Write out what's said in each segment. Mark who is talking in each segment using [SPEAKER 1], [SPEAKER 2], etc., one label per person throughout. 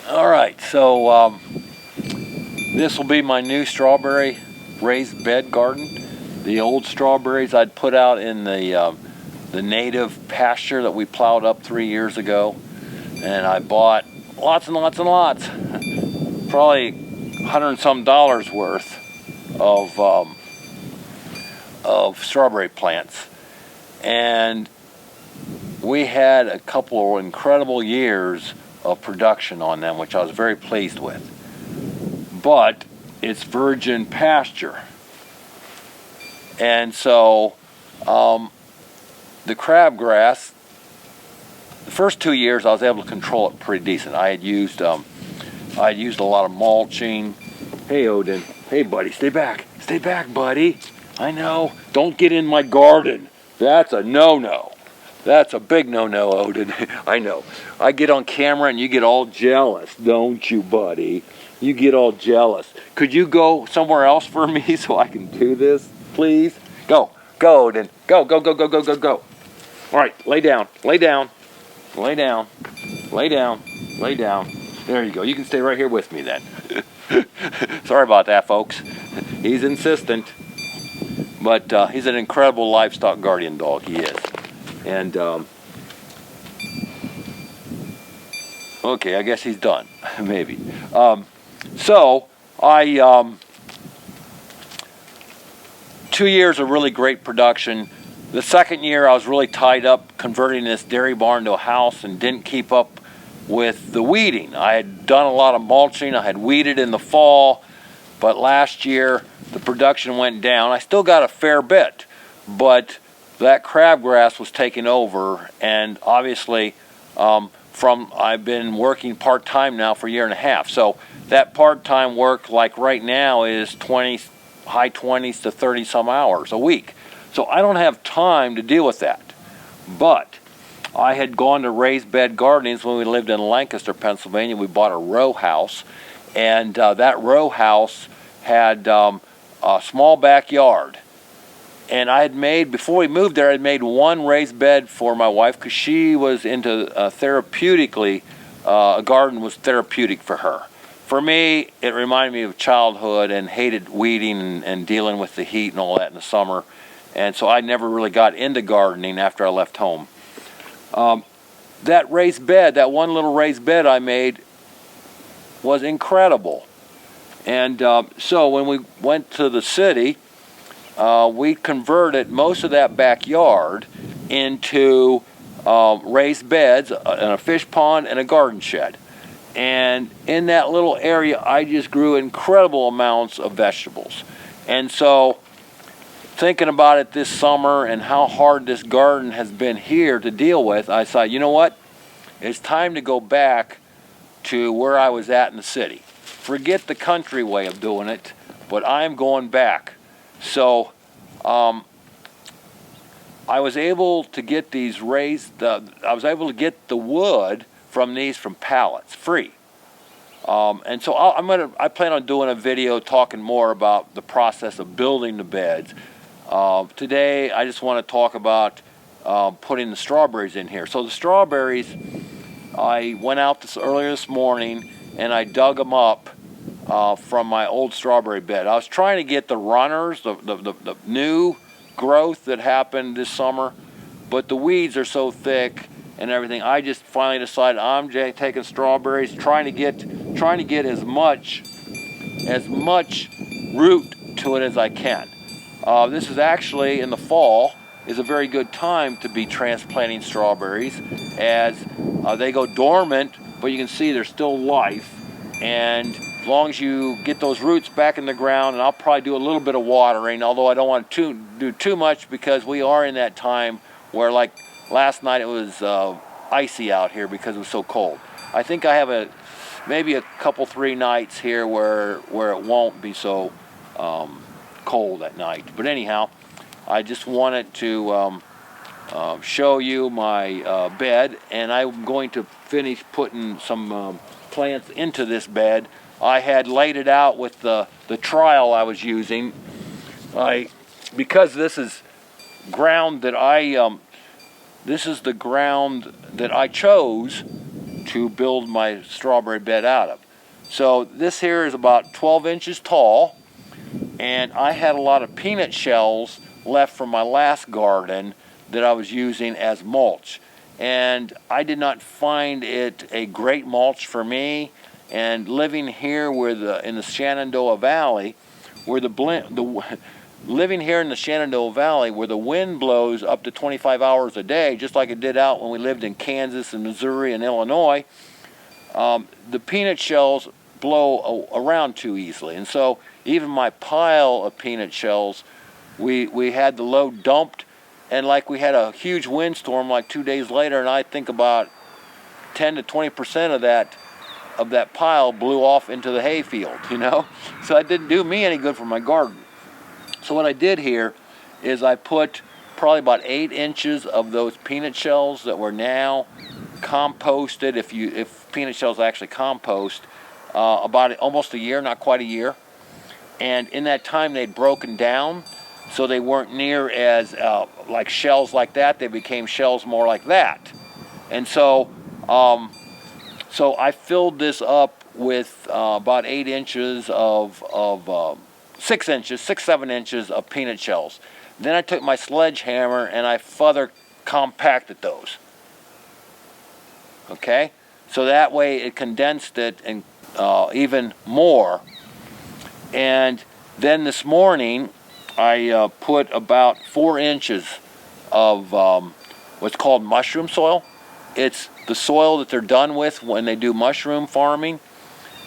[SPEAKER 1] All right, so this will be my new strawberry raised bed garden. The old strawberries I'd put out in the native pasture that we plowed up 3 years ago, and I bought lots and lots and lots, probably $100 and some worth of strawberry plants, and we had a couple of incredible years of production on them, which I was very pleased with. But it's virgin pasture, and so the crabgrass, the first 2 years I was able to control it pretty decent. I had used a lot of mulching. Hey Odin, hey buddy, stay back, buddy. I know, don't get in my garden. That's a no-no. That's a big no-no, Odin. I know. I get on camera and you get all jealous, don't you, buddy? You get all jealous. Could you go somewhere else for me so I can do this, please? Go, Odin. Go, go, go, go, go, go, go. All right, lay down, lay down, lay down, lay down, lay down. There you go. You can stay right here with me then. Sorry about that, folks. He's insistent, but he's an incredible livestock guardian dog. He is. And okay, I guess he's done. Maybe. So I 2 years of really great production. The second year I was really tied up converting this dairy barn to a house and didn't keep up with the weeding. I had done a lot of mulching. I had weeded in the fall, but last year the production went down. I still got a fair bit, but that crabgrass was taking over, and obviously I've been working part-time now for a year and a half. So that part-time work, like right now, is high 20s to 30 some hours a week. So I don't have time to deal with that. But I had gone to raised bed gardenings when we lived in Lancaster, Pennsylvania. We bought a row house, and that row house had a small backyard. And I had made, before we moved there, I had made one raised bed for my wife because she was into therapeutically, a garden was therapeutic for her. For me, it reminded me of childhood and hated weeding and dealing with the heat and all that in the summer. And so I never really got into gardening after I left home. That raised bed, that one little raised bed I made was incredible. And so when we went to the city, we converted most of that backyard into raised beds, and a fish pond, and a garden shed. And in that little area, I just grew incredible amounts of vegetables. And so, thinking about it this summer and how hard this garden has been here to deal with, I thought, you know what? It's time to go back to where I was at in the city. Forget the country way of doing it, but I'm going back. So I was able to get these I was able to get the wood from these from pallets, free. And so I plan on doing a video talking more about the process of building the beds. Today I just want to talk about putting the strawberries in here. So the strawberries, I went out earlier this morning and I dug them up from my old strawberry bed. I was trying to get the runners, the new growth that happened this summer, but the weeds are so thick and everything. I just finally decided I'm taking strawberries, trying to get as much root to it as I can. This is actually, in the fall, is a very good time to be transplanting strawberries, as they go dormant, but you can see there's still life. And as long as you get those roots back in the ground, and I'll probably do a little bit of watering, although I don't want to do too much because we are in that time where, like last night, it was icy out here because it was so cold. I think I have maybe a couple, 3 nights here where it won't be so cold at night. But anyhow, I just wanted to show you my bed, and I'm going to finish putting some plants into this bed. I had laid it out with the trial I was using. Because this is ground that this is the ground that I chose to build my strawberry bed out of. So this here is about 12 inches tall, and I had a lot of peanut shells left from my last garden that I was using as mulch. And I did not find it a great mulch for me. And living here in the Shenandoah Valley, where living here in the Shenandoah Valley, where the wind blows up to 25 hours a day, just like it did out when we lived in Kansas and Missouri and Illinois, the peanut shells blow around too easily. And so even my pile of peanut shells, we had the load dumped, and like we had a huge windstorm like 2 days later, and I think about 10 to 20% of that pile blew off into the hayfield, you know? So it didn't do me any good for my garden. So what I did here is I put probably about 8 inches of those peanut shells that were now composted, if peanut shells actually compost, about almost a year, not quite a year. And in that time they'd broken down, so they weren't near as like shells like that. They became shells more like that. And so so I filled this up with about 8 inches of 6 inches, 7 inches of peanut shells. Then I took my sledgehammer and I further compacted those. Okay, so that way it condensed it and even more. And then this morning I put about 4 inches of what's called mushroom soil. It's the soil that they're done with when they do mushroom farming.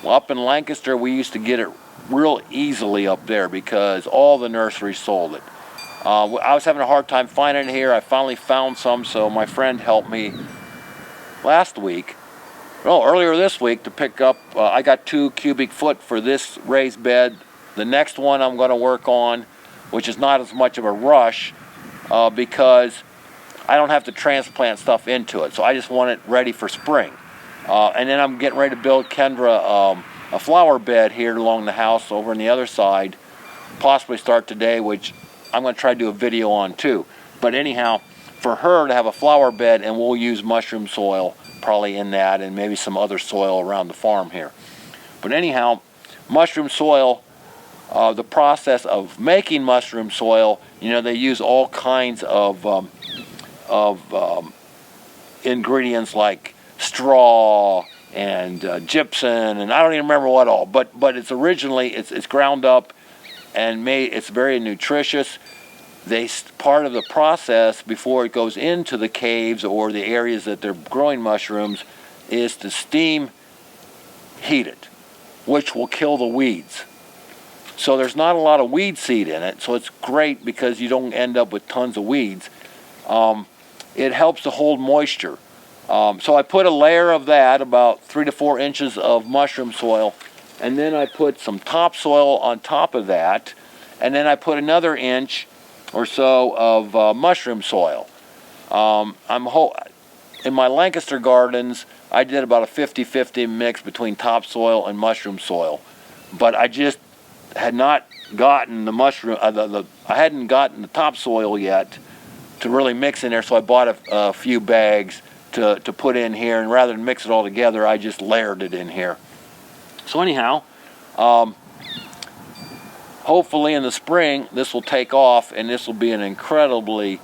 [SPEAKER 1] Well, up in Lancaster, we used to get it real easily up there because all the nurseries sold it. I was having a hard time finding it here. I finally found some, so my friend helped me earlier this week to pick up. I got 2 cubic foot for this raised bed. The next one I'm going to work on, which is not as much of a rush because I don't have to transplant stuff into it. So I just want it ready for spring. And then I'm getting ready to build Kendra a flower bed here along the house over on the other side. Possibly start today, which I'm going to try to do a video on too. But anyhow, for her to have a flower bed, and we'll use mushroom soil probably in that, and maybe some other soil around the farm here. But anyhow, mushroom soil, the process of making mushroom soil, you know, they use all kinds of ingredients like straw and gypsum, and I don't even remember what all. But it's originally it's ground up and made. It's very nutritious. Part of the process before it goes into the caves or the areas that they're growing mushrooms is to steam heat it, which will kill the weeds. So there's not a lot of weed seed in it, so it's great because you don't end up with tons of weeds. It helps to hold moisture. So I put a layer of that, about 3 to 4 inches of mushroom soil, and then I put some topsoil on top of that, and then I put another inch or so of mushroom soil. In my Lancaster gardens, I did about a 50-50 mix between topsoil and mushroom soil, but I just had not gotten the mushroom. I hadn't gotten the topsoil yet to really mix in there, so I bought a few bags to put in here, and rather than mix it all together, I just layered it in here. So anyhow, hopefully in the spring this will take off, and this will be an incredibly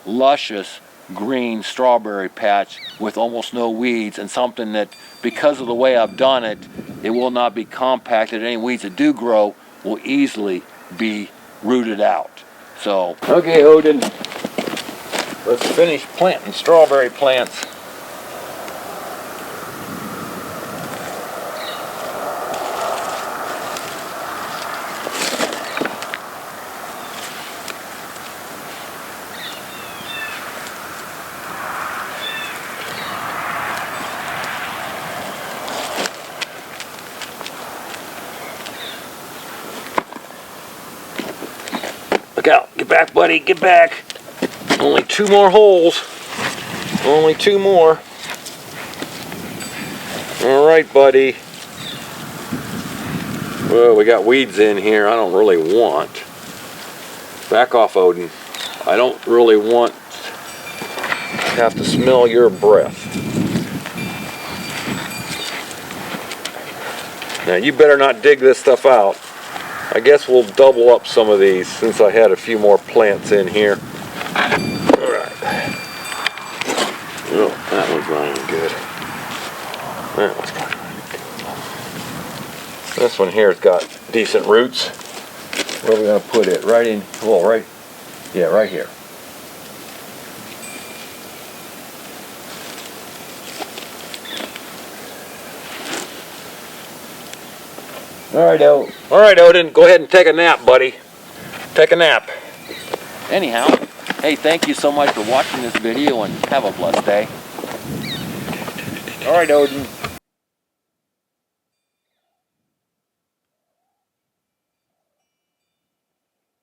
[SPEAKER 1] luscious green strawberry patch with almost no weeds, and something that, because of the way I've done it, it will not be compacted. Any weeds that do grow will easily be rooted out. So, okay, Odin, let's finish planting strawberry plants. Look out, get back, buddy, get back. Only 2 more holes. Only 2 more. All right, buddy. Well, we got weeds in here I don't really want. Back off, Odin. I don't really want to have to smell your breath. Now you better not dig this stuff out. I guess we'll double up some of these since I had a few more plants in here. Alright. Oh, that one's running good. That one's running good. This one here's got decent roots. Where are we going to put it? Right in, well, right, yeah, right here. All right, Odin, go ahead and take a nap, buddy. Take a nap. Anyhow, hey, thank you so much for watching this video and have a blessed day. All right, Odin.